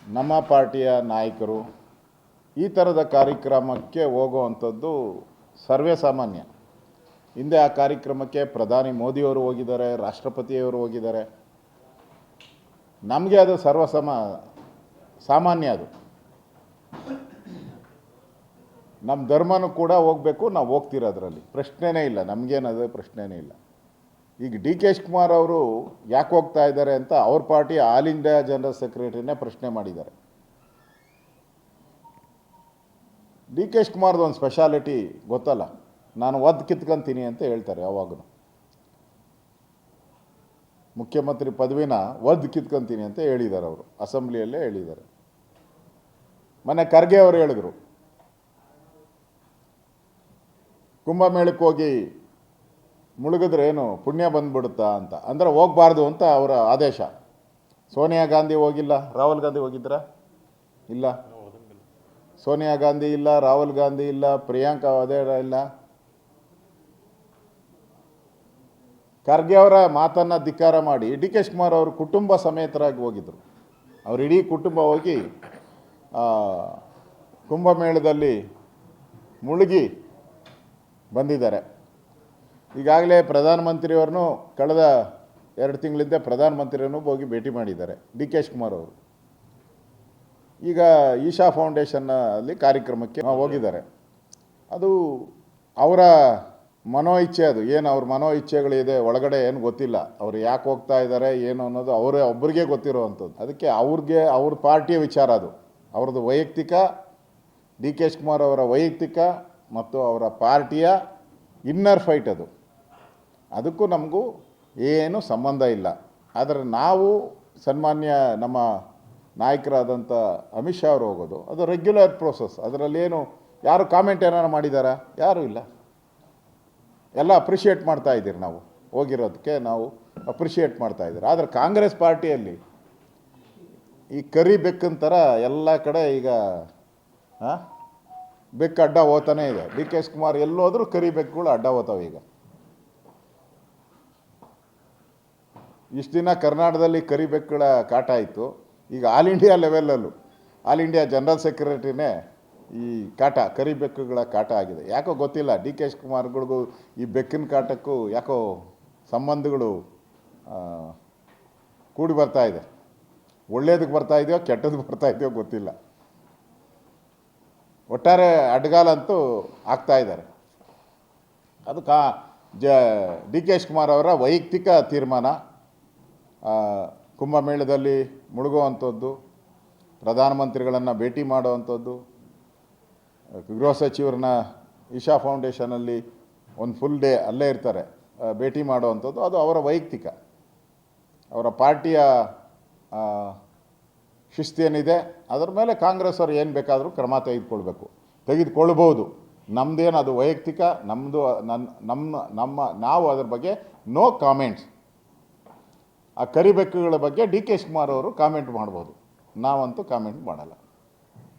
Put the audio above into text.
ನಮ್ಮ ಪಾರ್ಟಿಯ ನಾಯಕರು ಈ ಥರದ ಕಾರ್ಯಕ್ರಮಕ್ಕೆ ಹೋಗುವಂಥದ್ದು ಸರ್ವೇ ಸಾಮಾನ್ಯ. ಹಿಂದೆ ಆ ಕಾರ್ಯಕ್ರಮಕ್ಕೆ ಪ್ರಧಾನಿ ಮೋದಿಯವರು ಹೋಗಿದ್ದಾರೆ, ರಾಷ್ಟ್ರಪತಿಯವರು ಹೋಗಿದ್ದಾರೆ. ನಮಗೆ ಅದು ಸಾಮಾನ್ಯ. ಅದು ನಮ್ಮ ಧರ್ಮನೂ ಕೂಡ ಹೋಗಬೇಕು, ನಾವು ಹೋಗ್ತೀರ, ಅದರಲ್ಲಿ ಪ್ರಶ್ನೆನೇ ಇಲ್ಲ, ನಮಗೇನದು ಪ್ರಶ್ನೆನೇ ಇಲ್ಲ. ಈಗ ಡಿ ಕೆ ಶಿವಕುಮಾರ್ ಅವರು ಯಾಕೆ ಹೋಗ್ತಾ ಇದ್ದಾರೆ ಅಂತ ಅವ್ರ ಪಾರ್ಟಿ ಆಲ್ ಇಂಡಿಯಾ ಜನರಲ್ ಸೆಕ್ರೆಟರಿನೇ ಪ್ರಶ್ನೆ ಮಾಡಿದ್ದಾರೆ. ಡಿ ಕೆ ಶಿವಕುಮಾರ್ದು ಒಂದು ಸ್ಪೆಷಾಲಿಟಿ ಗೊತ್ತಲ್ಲ, ನಾನು ಒದ್ದು ಕಿತ್ಕೊಂತೀನಿ ಅಂತ ಹೇಳ್ತಾರೆ ಯಾವಾಗಲೂ. ಮುಖ್ಯಮಂತ್ರಿ ಪದವಿನ ಒದ್ದು ಕಿತ್ಕೊಂತೀನಿ ಅಂತ ಹೇಳಿದ್ದಾರೆ, ಅವರು ಅಸೆಂಬ್ಲಿಯಲ್ಲೇ ಹೇಳಿದ್ದಾರೆ. ಮೊನ್ನೆ ಖರ್ಗೆ ಅವರು ಹೇಳಿದರು, ಕುಂಭಮೇಳಕ್ಕೆ ಹೋಗಿ ಮುಳುಗಿದ್ರೆ ಏನು ಪುಣ್ಯ ಬಂದ್ಬಿಡುತ್ತಾ ಅಂತ. ಅಂದರೆ ಹೋಗಬಾರ್ದು ಅಂತ ಅವರ ಆದೇಶ. ಸೋನಿಯಾ ಗಾಂಧಿ ಹೋಗಿಲ್ಲ, ರಾಹುಲ್ ಗಾಂಧಿ ಹೋಗಿದ್ರಾ? ಇಲ್ಲ. ಸೋನಿಯಾ ಗಾಂಧಿ ಇಲ್ಲ, ರಾಹುಲ್ ಗಾಂಧಿ ಇಲ್ಲ, ಪ್ರಿಯಾಂಕಾ ವಾದ್ರಾ ಇಲ್ಲ. ಖರ್ಗೆ ಅವರ ಮಾತನ್ನು ಧಿಕ್ಕಾರ ಮಾಡಿ ಡಿ ಕೆ ಶಿವಕುಮಾರ್ ಅವರು ಕುಟುಂಬ ಸಮೇತರಾಗಿ ಹೋಗಿದ್ದರು. ಅವರು ಇಡೀ ಕುಟುಂಬ ಹೋಗಿ ಕುಂಭಮೇಳದಲ್ಲಿ ಮುಳುಗಿ ಬಂದಿದ್ದಾರೆ. ಈಗಾಗಲೇ ಪ್ರಧಾನಮಂತ್ರಿಯವ್ರನ್ನೂ ಕಳೆದ 2 ತಿಂಗಳಿಂದ ಪ್ರಧಾನಮಂತ್ರಿಯನ್ನು ಹೋಗಿ ಭೇಟಿ ಮಾಡಿದ್ದಾರೆ ಡಿ ಕೆ ಶಿವಕುಮಾರ್ ಅವರು. ಈಗ ಈಶಾ ಫೌಂಡೇಶನ್ನಲ್ಲಿ ಕಾರ್ಯಕ್ರಮಕ್ಕೆ ಹೋಗಿದ್ದಾರೆ. ಅದು ಅವರ ಮನೋ ಇಚ್ಛೆ. ಅದು ಏನು ಅವ್ರ ಮನೋ ಇಚ್ಛೆಗಳಿದೆ ಒಳಗಡೆ ಏನು ಗೊತ್ತಿಲ್ಲ. ಅವರು ಯಾಕೆ ಹೋಗ್ತಾ ಇದ್ದಾರೆ ಏನು ಅನ್ನೋದು ಅವರೇ ಒಬ್ಬರಿಗೆ ಗೊತ್ತಿರೋವಂಥದ್ದು. ಅದಕ್ಕೆ ಅವ್ರ ಪಾರ್ಟಿಯ ವಿಚಾರ, ಅದು ಅವ್ರದ್ದು ವೈಯಕ್ತಿಕ, ಡಿ ಕೆ ಶಿವಕುಮಾರ್ ಅವರ ವೈಯಕ್ತಿಕ ಮತ್ತು ಅವರ ಪಾರ್ಟಿಯ ಇನ್ನರ್ ಫೈಟ್. ಅದಕ್ಕೂ ನಮಗೂ ಏನು ಸಂಬಂಧ ಇಲ್ಲ. ಆದರೆ ನಾವು ಸನ್ಮಾನ್ಯ ನಮ್ಮ ನಾಯಕರಾದಂಥ ಅಮಿತ್ ಶಾ ಅವರು ಹೋಗೋದು ಅದು ರೆಗ್ಯುಲರ್ ಪ್ರೋಸೆಸ್. ಅದರಲ್ಲೇನು ಯಾರು ಕಾಮೆಂಟ್ ಏನಾರು ಮಾಡಿದಾರಾ? ಯಾರೂ ಇಲ್ಲ. ಎಲ್ಲ ಅಪ್ರಿಷಿಯೇಟ್ ಮಾಡ್ತಾಯಿದ್ದೀರಿ, ನಾವು ಹೋಗಿರೋದಕ್ಕೆ ನಾವು ಅಪ್ರಿಷಿಯೇಟ್ ಮಾಡ್ತಾಯಿದ್ದೀರಿ. ಆದರೆ ಕಾಂಗ್ರೆಸ್ ಪಾರ್ಟಿಯಲ್ಲಿ ಈ ಕರಿ ಬೆಕ್ಕಿನ ಥರ ಎಲ್ಲ ಕಡೆ ಈಗ ಬೆಕ್ಕು ಅಡ್ಡ ಹೋಗ್ತಾನೇ ಇದೆ. ಡಿ ಕೆ ಶಿವಕುಮಾರ್ ಎಲ್ಲೋದ್ರೂ ಕರಿ ಬೆಕ್ಕುಗಳು ಅಡ್ಡ ಹೋಗ್ತಾವೆ. ಈಗ ಇಷ್ಟು ದಿನ ಕರ್ನಾಟಕದಲ್ಲಿ ಕರಿ ಬೆಕ್ಕುಗಳ ಕಾಟ ಇತ್ತು. ಈಗ ಆಲ್ ಇಂಡಿಯಾ ಲೆವೆಲಲ್ಲೂ ಆಲ್ ಇಂಡಿಯಾ ಜನರಲ್ ಸೆಕ್ರೆಟರಿನೇ ಈ ಕಾಟ, ಕರಿ ಬೆಕ್ಕುಗಳ ಕಾಟ ಆಗಿದೆ. ಯಾಕೋ ಗೊತ್ತಿಲ್ಲ, ಡಿ ಕೆ ಶಿವಕುಮಾರ್ಗಳಿಗೂ ಈ ಬೆಕ್ಕಿನ ಕಾಟಕ್ಕೂ ಯಾಕೋ ಸಂಬಂಧಗಳು ಕೂಡಿ ಬರ್ತಾ ಇದೆ. ಒಳ್ಳೇದಕ್ಕೆ ಬರ್ತಾ ಇದೆಯೋ ಕೆಟ್ಟದಕ್ಕೆ ಬರ್ತಾ ಇದೆಯೋ ಗೊತ್ತಿಲ್ಲ. ಒಟ್ಟಾರೆ ಅಡ್ಗಾಲಂತೂ ಆಗ್ತಾ ಇದ್ದಾರೆ. ಅದು ಡಿ ಕೆ ಶಿವಕುಮಾರ್ ಅವರ ವೈಯಕ್ತಿಕ ತೀರ್ಮಾನ. ಕುಂಭಮೇಳದಲ್ಲಿ ಮುಳುಗುವಂಥದ್ದು, ಪ್ರಧಾನಮಂತ್ರಿಗಳನ್ನು ಭೇಟಿ ಮಾಡುವಂಥದ್ದು, ಗೃಹ ಸಚಿವರನ್ನ ಈಶಾ ಫೌಂಡೇಶನಲ್ಲಿ ಒಂದು ಫುಲ್ ಡೇ ಅಲ್ಲೇ ಇರ್ತಾರೆ, ಭೇಟಿ ಮಾಡುವಂಥದ್ದು, ಅದು ಅವರ ವೈಯಕ್ತಿಕ. ಅವರ ಪಾರ್ಟಿಯ ಶಿಸ್ತೇನಿದೆ ಅದರ ಮೇಲೆ ಕಾಂಗ್ರೆಸ್ ಅವರು ಏನು ಬೇಕಾದರೂ ಕ್ರಮ ತೆಗೆದುಕೊಳ್ಬೋದು. ನಮ್ಮದೇನು ಅದು ವೈಯಕ್ತಿಕ, ನಮ್ಮದು ನಾವು ಅದ್ರ ಬಗ್ಗೆ ನೋ ಕಾಮೆಂಟ್ಸ್. ಆ ಕರಿಬೆಕ್ಕುಗಳ ಬಗ್ಗೆ ಡಿ ಕೆ ಶಿವಕುಮಾರ್ ಅವರು ಕಾಮೆಂಟ್ ಮಾಡ್ಬೋದು, ನಾವಂತೂ ಕಾಮೆಂಟ್ ಮಾಡಲ್ಲ.